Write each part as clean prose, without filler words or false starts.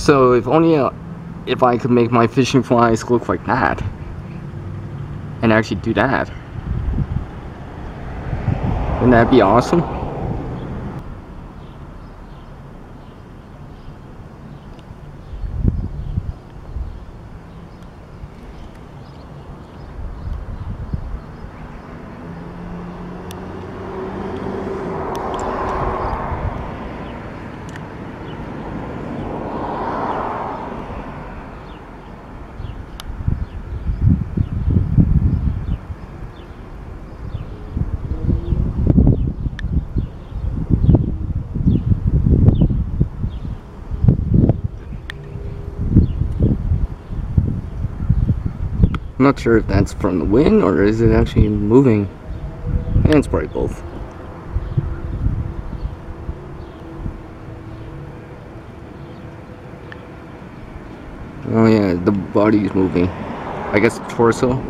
So if only if I could make my fishing flies look like that, and actually do that, wouldn't that be awesome? I'm not sure if that's from the wind or is it actually moving. And it's probably both. Oh yeah, the body's moving. I guess the torso.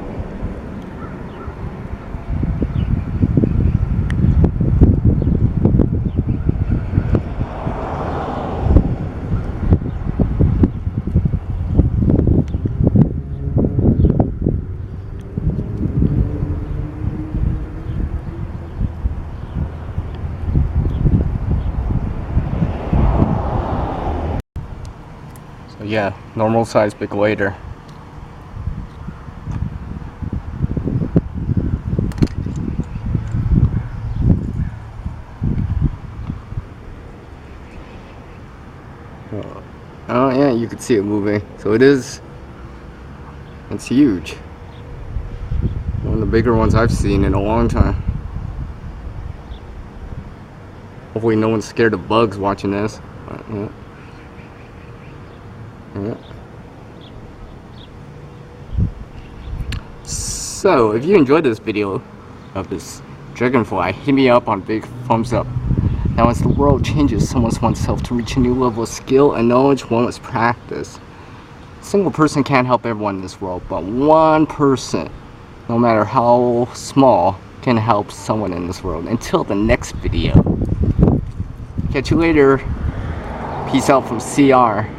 So yeah, normal size big wader. Oh yeah, you can see it moving. So it's huge. One of the bigger ones I've seen in a long time. Hopefully no one's scared of bugs watching this. But, yeah. Yeah. So if you enjoyed this video of this dragonfly, hit me up on big thumbs up. Now as the world changes, someone wants oneself to reach a new level of skill and knowledge, one must practice. A single person can't help everyone in this world, but one person, no matter how small, can help someone in this world. Until the next video. Catch you later. Peace out from CR.